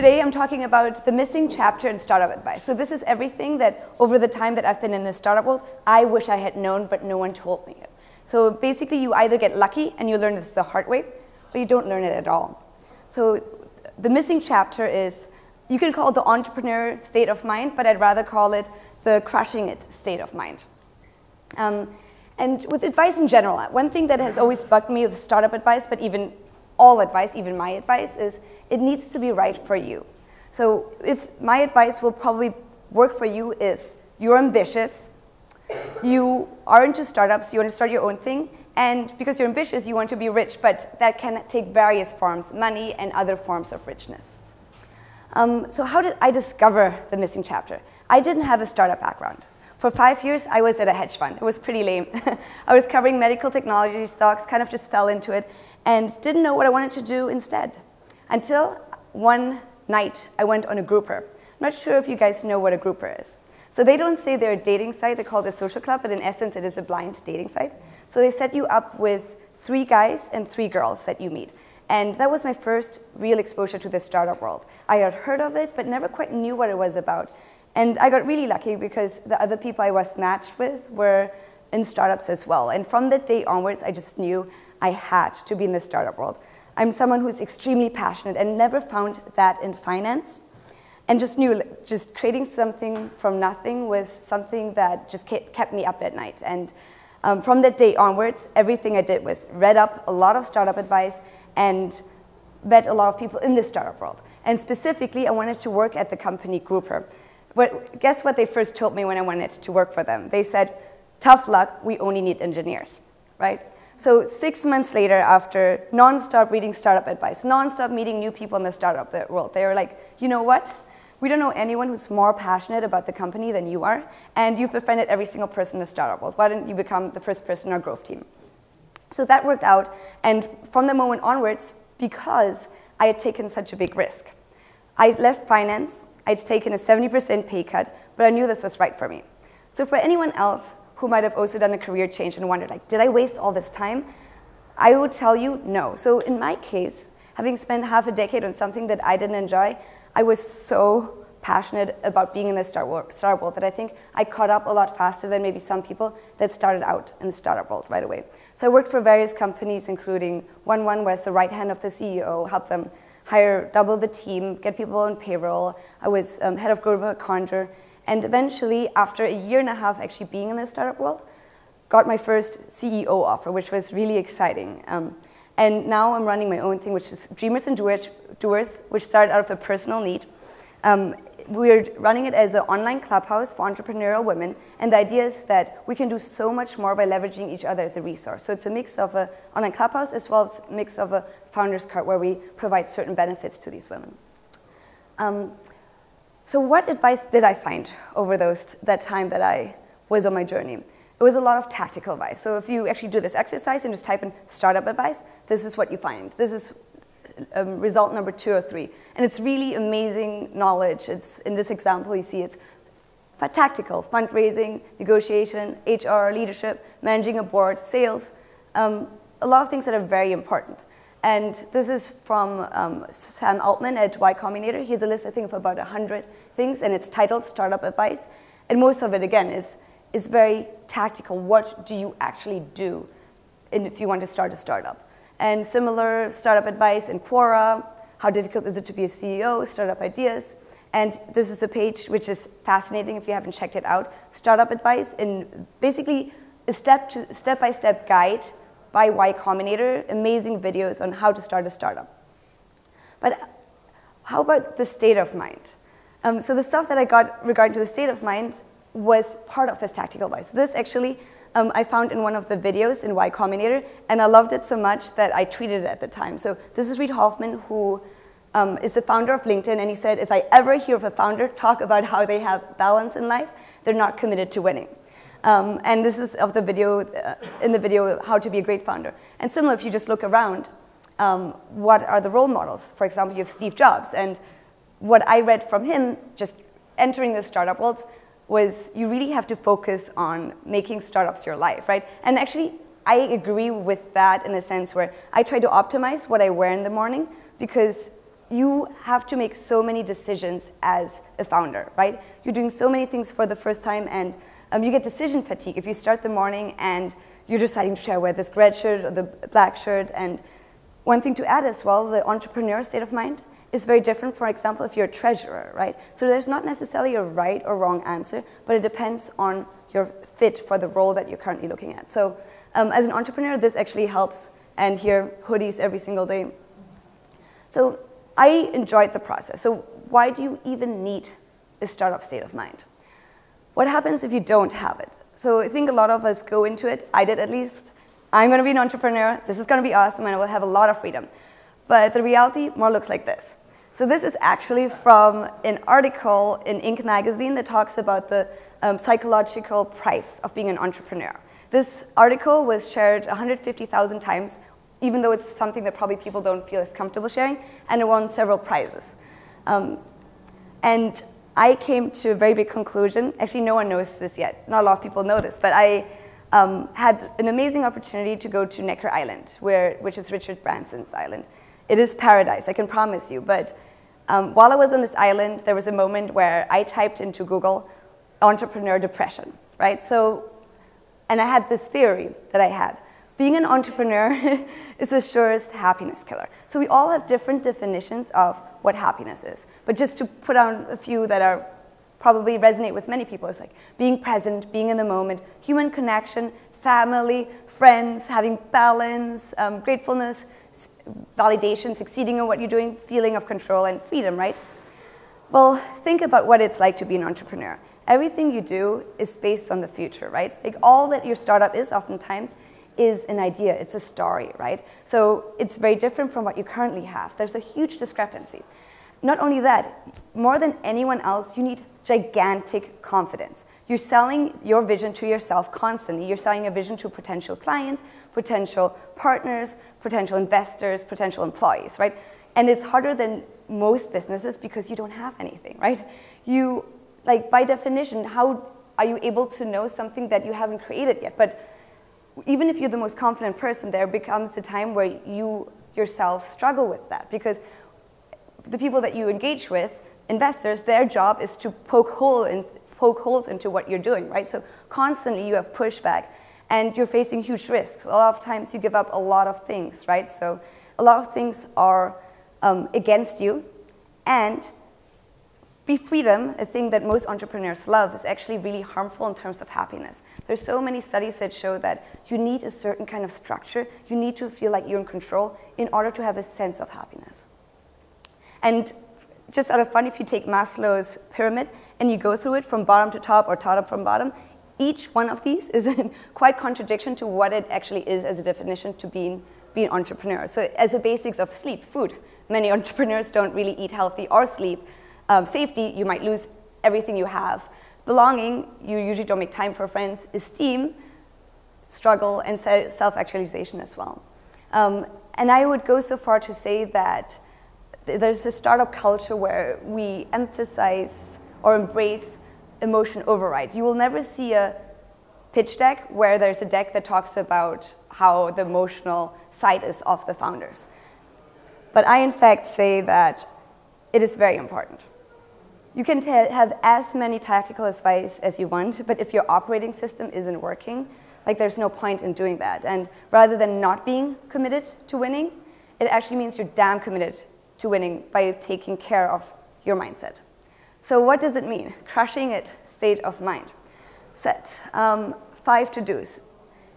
Today I'm talking about the missing chapter in startup advice. So this is everything that over the time that I've been in the startup world, I wish I had known, but no one told me it. So basically you either get lucky and you learn this the hard way, or you don't learn it at all. So the missing chapter is, you can call it the entrepreneur state of mind, but I'd rather call it the crushing it state of mind. And with advice in general, one thing that has always bugged me with startup advice, but even all advice, even my advice, is it needs to be right for you. So if my advice will probably work for you if you're ambitious, you are into startups, you want to start your own thing, and because you're ambitious, you want to be rich, but that can take various forms, money and other forms of richness. So how did I discover the missing chapter? I didn't have a startup background. For 5 years, I was at a hedge fund. It was pretty lame. I was covering medical technology stocks, kind of just fell into it, and didn't know what I wanted to do instead. Until one night, I went on a grouper. I'm not sure if you guys know what a grouper is. So they don't say they're a dating site, they call it a social club, but in essence, it is a blind dating site. So they set you up with 3 guys and 3 girls that you meet. And that was my first real exposure to the startup world. I had heard of it, but never quite knew what it was about. And I got really lucky because the other people I was matched with were in startups as well. And from that day onwards, I just knew I had to be in the startup world. I'm someone who's extremely passionate and never found that in finance. And just knew just creating something from nothing was something that just kept me up at night. And from that day onwards, everything I did was read up a lot of startup advice and met a lot of people in the startup world. And specifically, I wanted to work at the company Grouper. But guess what they first told me when I wanted to work for them? They said, tough luck, we only need engineers, right? So 6 months later, after non-stop reading startup advice, non-stop meeting new people in the startup world, they were like, you know what? We don't know anyone who's more passionate about the company than you are, and you've befriended every single person in the startup world. Why don't you become the first person in our growth team? So that worked out, and from the moment onwards, because I had taken such a big risk, I left finance. I'd taken a 70% pay cut, but I knew this was right for me. So for anyone else who might have also done a career change and wondered, like, did I waste all this time? I would tell you no. So in my case, having spent half a decade on something that I didn't enjoy, I was so passionate about being in the startup world that I think I caught up a lot faster than maybe some people that started out in the startup world right away. So I worked for various companies, including one where I was the right hand of the CEO, helped them hire, double the team, get people on payroll. I was head of growth at Conjure. And eventually, after a year and a half actually being in the startup world, got my first CEO offer, which was really exciting. And now I'm running my own thing, which is Dreamers and Doers, which started out of a personal need. We're running it as an online clubhouse for entrepreneurial women, and the idea is that we can do so much more by leveraging each other as a resource. So it's a mix of an online clubhouse as well as a mix of a founder's card where we provide certain benefits to these women. So what advice did I find over that time that I was on my journey? It was a lot of tactical advice. So if you actually do this exercise and just type in startup advice, this is what you find. This is result number 2 or 3. And it's really amazing knowledge. It's, in this example, you see it's tactical, fundraising, negotiation, HR, leadership, managing a board, sales, a lot of things that are very important. And this is from Sam Altman at Y Combinator. He has a list, I think, of about 100 things, and it's titled Startup Advice. And most of it, again, is very tactical. What do you actually do if you want to start a startup? And similar startup advice in Quora, how difficult is it to be a CEO, startup ideas. And this is a page which is fascinating if you haven't checked it out. Startup advice in basically a step-by-step guide by Y Combinator, amazing videos on how to start a startup. But how about the state of mind? So the stuff that I got regarding to the state of mind was part of this tactical advice. This actually I found in one of the videos in Y Combinator, and I loved it so much that I tweeted it at the time. So this is Reid Hoffman, who is the founder of LinkedIn, and he said, if I ever hear of a founder talk about how they have balance in life, they're not committed to winning. And this is of the video, in the video, How to Be a Great Founder. And similar, if you just look around, what are the role models? For example, you have Steve Jobs, and what I read from him, just entering the startup world, was you really have to focus on making startups your life, right? And actually, I agree with that in a sense where I try to optimize what I wear in the morning, because you have to make so many decisions as a founder, right? You're doing so many things for the first time, and you get decision fatigue if you start the morning and you're deciding to wear this red shirt or the black shirt. And one thing to add as well, the entrepreneur state of mind is very different, for example, if you're a treasurer, right? So there's not necessarily a right or wrong answer, but it depends on your fit for the role that you're currently looking at. So as an entrepreneur, this actually helps, and here, hoodies every single day. So I enjoyed the process. So why do you even need a startup state of mind? What happens if you don't have it? So I think a lot of us go into it, I did at least. I'm going to be an entrepreneur, this is going to be awesome, and I will have a lot of freedom. But the reality more looks like this. So this is actually from an article in Inc. magazine that talks about the psychological price of being an entrepreneur. This article was shared 150,000 times, even though it's something that probably people don't feel as comfortable sharing, and it won several prizes. And I came to a very big conclusion. Actually, no one knows this yet. Not a lot of people know this, but I had an amazing opportunity to go to Necker Island, which is Richard Branson's island. It is paradise, I can promise you. But while I was on this island, there was a moment where I typed into Google entrepreneur depression, right? So, and I had this theory that I had. Being an entrepreneur is the surest happiness killer. So we all have different definitions of what happiness is. But just to put on a few that are probably resonate with many people, it's like being present, being in the moment, human connection, family, friends, having balance, gratefulness, validation, succeeding in what you're doing, feeling of control, and freedom, right? Well, think about what it's like to be an entrepreneur. Everything you do is based on the future, right? Like all that your startup is oftentimes is an idea, it's a story, right? So it's very different from what you currently have. There's a huge discrepancy. Not only that, more than anyone else, you need gigantic confidence. You're selling your vision to yourself constantly. You're selling a vision to potential clients, potential partners, potential investors, potential employees, right? And it's harder than most businesses because you don't have anything, right? You, like by definition, how are you able to know something that you haven't created yet? But even if you're the most confident person, there becomes a time where you yourself struggle with that because the people that you engage with, investors, their job is to poke holes into what you're doing, right? So constantly you have pushback and you're facing huge risks. A lot of times you give up a lot of things, right? So a lot of things are against you, and freedom, a thing that most entrepreneurs love, is actually really harmful in terms of happiness. There's so many studies that show that you need a certain kind of structure. You need to feel like you're in control in order to have a sense of happiness. And just out of fun, if you take Maslow's pyramid and you go through it from bottom to top or top from bottom, each one of these is in quite contradiction to what it actually is as a definition to be an entrepreneur. So as the basics of sleep, food, many entrepreneurs don't really eat healthy or sleep. Safety, you might lose everything you have. Belonging, you usually don't make time for friends. Esteem, struggle, and self-actualization as well. And I would go so far to say that there's a startup culture where we emphasize or embrace emotion override. You will never see a pitch deck where there's a deck that talks about how the emotional side is of the founders. But I, in fact, say that it is very important. You can have as many tactical advice as you want, but if your operating system isn't working, like there's no point in doing that. And rather than not being committed to winning, it actually means you're damn committed to winning by taking care of your mindset. So what does it mean? Crushing it, state of mind. Set 5 to-dos.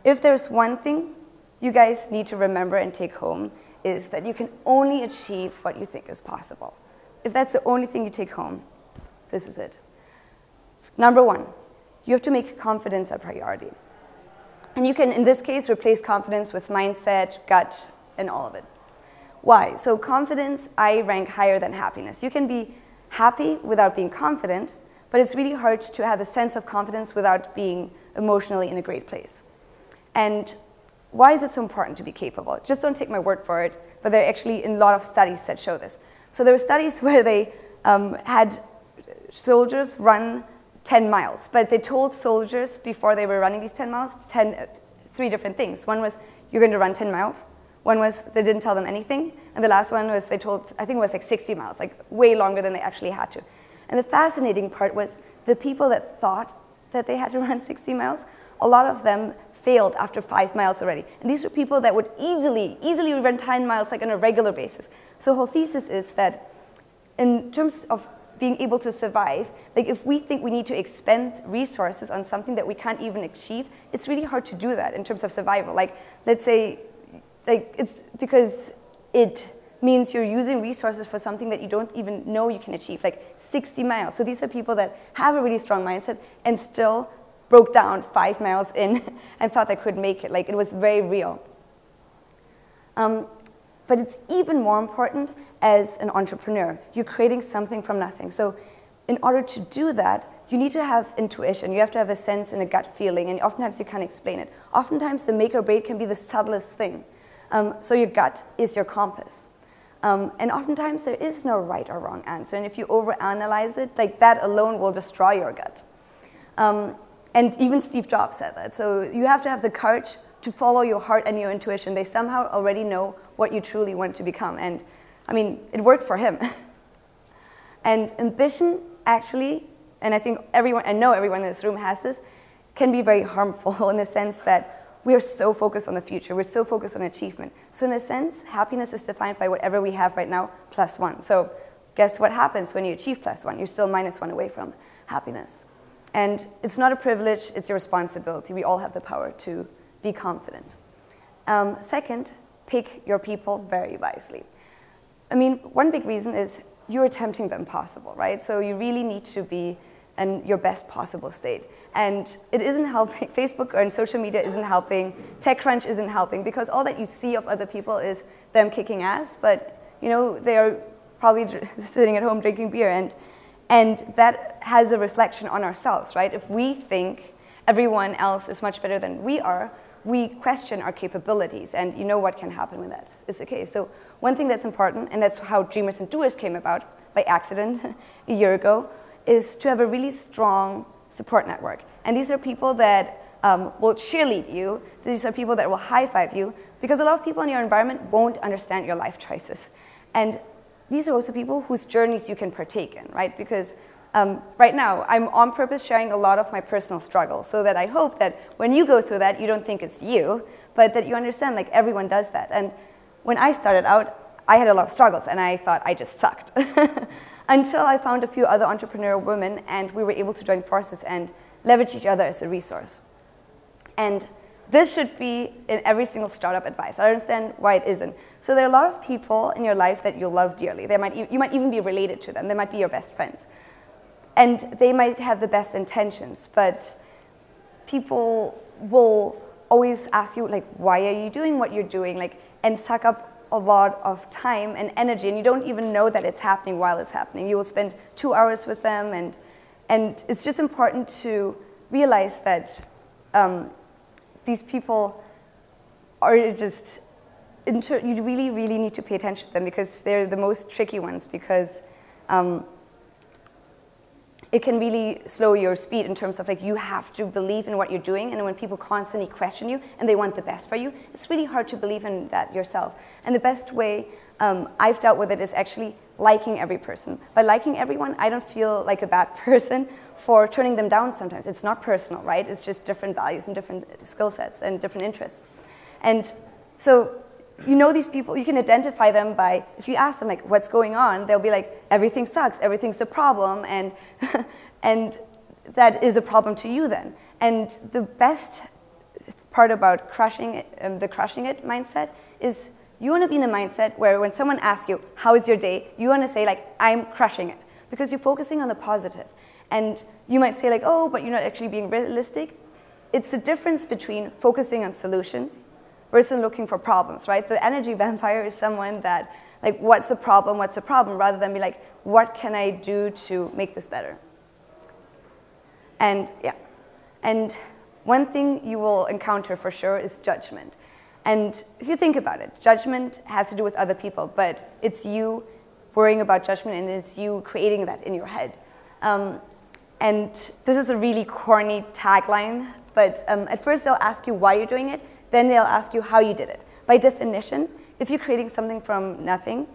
If there's one thing you guys need to remember and take home, is that you can only achieve what you think is possible. If that's the only thing you take home, this is it. Number 1, you have to make confidence a priority. And you can, in this case, replace confidence with mindset, gut, and all of it. Why? So confidence, I rank higher than happiness. You can be happy without being confident, but it's really hard to have a sense of confidence without being emotionally in a great place. And why is it so important to be capable? Just don't take my word for it, but there are actually a lot of studies that show this. So there were studies where they had soldiers run 10 miles, but they told soldiers before they were running these 10 miles, 3 different things. One was, you're going to run 10 miles One was they didn't tell them anything, and the last one was they told, I think it was like 60 miles, like way longer than they actually had to. And the fascinating part was the people that thought that they had to run 60 miles, a lot of them failed after 5 miles already. And these were people that would easily run 10 miles like on a regular basis. So the whole thesis is that in terms of being able to survive, like if we think we need to expend resources on something that we can't even achieve, it's really hard to do that in terms of survival. Like, let's say, like it's because it means you're using resources for something that you don't even know you can achieve, like 60 miles. So these are people that have a really strong mindset and still broke down 5 miles in and thought they could make it. Like, it was very real. But it's even more important as an entrepreneur. You're creating something from nothing. So in order to do that, you need to have intuition. You have to have a sense and a gut feeling, and oftentimes you can't explain it. Oftentimes the make or break can be the subtlest thing. So your gut is your compass. And oftentimes there is no right or wrong answer, and if you overanalyze it, like that alone will destroy your gut. And even Steve Jobs said that. So you have to have the courage to follow your heart and your intuition. They somehow already know what you truly want to become. And I mean, it worked for him. And ambition actually, and I know everyone in this room has this, can be very harmful in the sense that we are so focused on the future. We're so focused on achievement. So in a sense, happiness is defined by whatever we have right now plus one. So guess what happens when you achieve plus one? You're still minus one away from happiness. And it's not a privilege, it's a responsibility. We all have the power to be confident. Second, pick your people very wisely. I mean, one big reason is you're attempting the impossible, right? So you really need to be in your best possible state. And it isn't helping, Facebook and social media isn't helping, TechCrunch isn't helping, because all that you see of other people is them kicking ass, but you know, they are probably sitting at home drinking beer, and that has a reflection on ourselves, right? If we think everyone else is much better than we are, we question our capabilities, and you know what can happen when that is the case. So one thing that's important, and that's how Dreamers and Doers came about by accident a year ago, is to have a really strong support network. And these are people that will cheerlead you. These are people that will high-five you, because a lot of people in your environment won't understand your life choices. And these are also people whose journeys you can partake in, right? Because right now, I'm on purpose sharing a lot of my personal struggles, so that I hope that when you go through that, you don't think it's you, but that you understand, like, everyone does that. And when I started out, I had a lot of struggles, and I thought I just sucked. Until I found a few other entrepreneurial women, and we were able to join forces and leverage each other as a resource. And this should be in every single startup advice. I understand why it isn't. So there are a lot of people in your life that you love dearly. You might even be related to them. They might be your best friends. And they might have the best intentions, but people will always ask you, like, why are you doing what you're doing? Like, and suck up a lot of time and energy, and you don't even know that it's happening while it's happening. You will spend 2 hours with them, and it's just important to realize that these people are just, you really, really need to pay attention to them, because they're the most tricky ones, because it can really slow your speed in terms of, like, you have to believe in what you're doing, and when people constantly question you and they want the best for you, it's really hard to believe in that yourself. And the best way I've dealt with it is actually liking every person. By liking everyone, I don't feel like a bad person for turning them down sometimes. It's not personal, right? It's just different values and different skill sets and different interests. And so, you know, these people, you can identify them by, if you ask them, like, what's going on, they'll be like, everything sucks, everything's a problem, and, and that is a problem to you then. And the best part about crushing it, the crushing it mindset is you want to be in a mindset where when someone asks you, how is your day, you want to say, like, I'm crushing it, because you're focusing on the positive. And you might say, like, oh, but you're not actually being realistic. It's the difference between focusing on solutions versus looking for problems, right? The energy vampire is someone that, like, what's the problem, rather than be like, what can I do to make this better? And yeah, and one thing you will encounter for sure is judgment. And if you think about it, judgment has to do with other people, but it's you worrying about judgment, and it's you creating that in your head. And this is a really corny tagline, but at first they'll ask you why you're doing it, then they'll ask you how you did it. by definition, if you're creating something from nothing,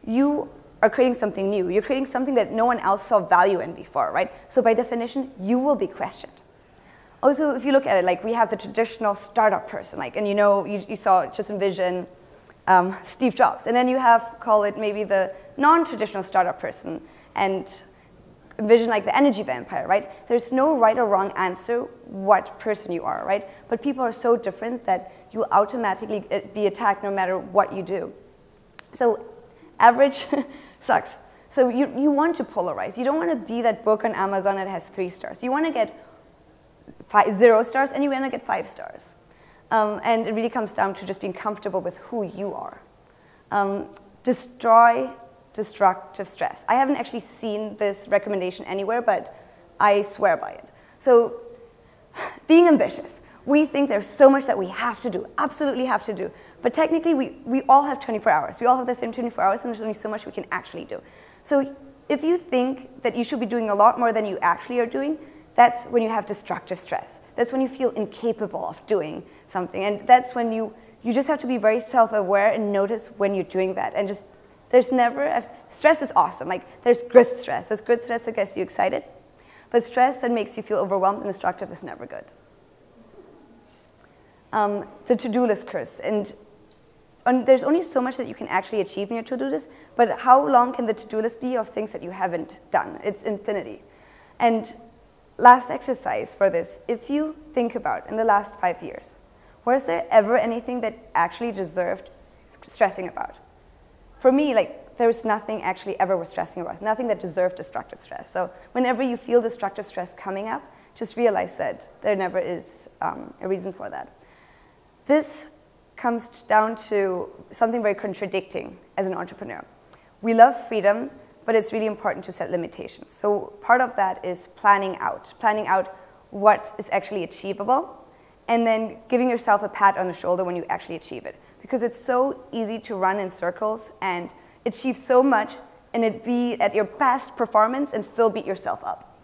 you are creating something new. You're creating something that no one else saw value in before, right? So by definition, you will be questioned. Also, if you look at it, like we have the traditional startup person, like, and you saw, just envision Steve Jobs. And then you have, call it maybe the non-traditional startup person, and envision like the energy vampire, right? There's no right or wrong answer what person you are, right? But people are so different that you'll automatically be attacked no matter what you do. So average sucks. So you want to polarize. You don't want to be that book on Amazon that has 3 stars. You want to get 0 stars, and you want to get 5 stars. And it really comes down to just being comfortable with who you are. Destroy destructive stress. I haven't actually seen this recommendation anywhere, but I swear by it. So being ambitious. We think there's so much that we have to do, absolutely have to do. But technically, we all have 24 hours. We all have the same 24 hours, and there's only so much we can actually do. So if you think that you should be doing a lot more than you actually are doing, that's when you have destructive stress. That's when you feel incapable of doing something. And that's when you just have to be very self-aware and notice when you're doing that. And just, there's never, stress is awesome. Like, there's good stress. There's good stress that gets you excited. But stress that makes you feel overwhelmed and destructive is never good. The to-do list curse. And there's only so much that you can actually achieve in your to-do list, but how long can the to-do list be of things that you haven't done? It's infinity. And last exercise for this, if you think about in the last 5 years, was there ever anything that actually deserved stressing about? For me, like, there was nothing actually ever worth stressing about, nothing that deserved destructive stress. So whenever you feel destructive stress coming up, just realize that there never is a reason for that. This comes down to something very contradicting as an entrepreneur. We love freedom, but it's really important to set limitations. So part of that is planning out what is actually achievable, and then giving yourself a pat on the shoulder when you actually achieve it. Because it's so easy to run in circles and achieve so much and it be at your best performance and still beat yourself up.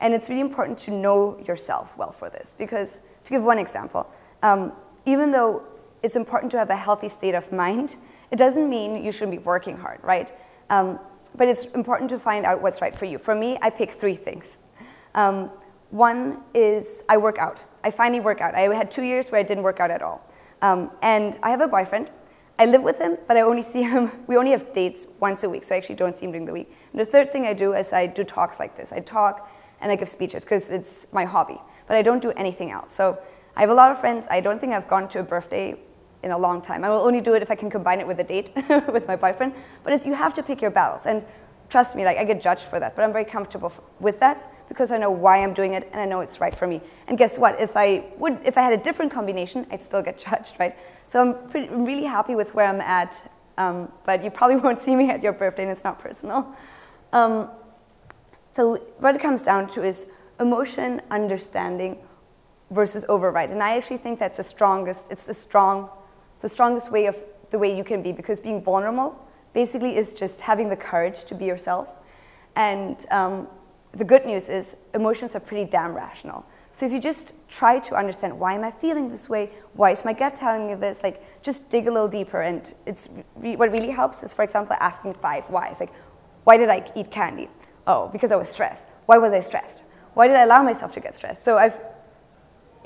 And it's really important to know yourself well for this. Because, to give one example, even though it's important to have a healthy state of mind, it doesn't mean you shouldn't be working hard, right? But it's important to find out what's right for you. For me, I pick 3 things. One is I work out. I finally work out. I had 2 years where I didn't work out at all. And I have a boyfriend. I live with him, but I only see him, we only have dates once a week, so I actually don't see him during the week. And the third thing I do is I do talks like this. I talk and I give speeches because it's my hobby, but I don't do anything else. So I have a lot of friends. I don't think I've gone to a birthday in a long time. I will only do it if I can combine it with a date with my boyfriend. But you have to pick your battles. And trust me, like, I get judged for that. But I'm very comfortable with that because I know why I'm doing it and I know it's right for me. And guess what? If I had a different combination, I'd still get judged, right? So I'm really happy with where I'm at. But you probably won't see me at your birthday, and it's not personal. So what it comes down to is emotion, understanding, versus override. And I actually think that's the strongest, it's the strongest way of the way you can be, because being vulnerable basically is just having the courage to be yourself. And the good news is emotions are pretty damn rational. So if you just try to understand, why am I feeling this way? Why is my gut telling me this? Like, just dig a little deeper. And what really helps is, for example, asking 5 whys. Like, why did I eat candy? Oh, because I was stressed. Why was I stressed? Why did I allow myself to get stressed? So I've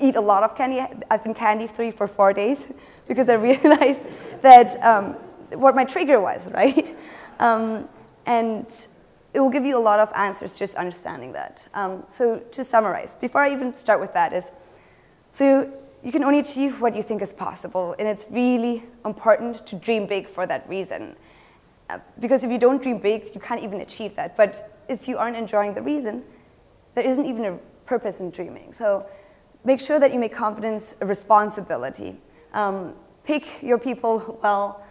eat a lot of candy. I've been candy-free for 4 days because I realized that what my trigger was, right? And it will give you a lot of answers just understanding that. So to summarize, before I even start with that is, so you can only achieve what you think is possible, and it's really important to dream big for that reason. Because if you don't dream big, you can't even achieve that. But if you aren't enjoying the reason, there isn't even a purpose in dreaming. So make sure that you make confidence a responsibility. Pick your people well.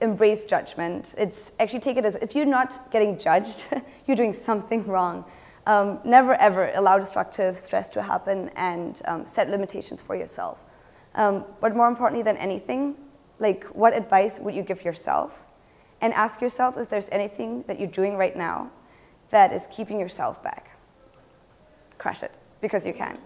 Embrace judgment. It's actually, take it as, if you're not getting judged, you're doing something wrong. Never ever allow destructive stress to happen, and set limitations for yourself. But more importantly than anything, like, what advice would you give yourself? And ask yourself if there's anything that you're doing right now that is keeping yourself back. Crush it, because you can.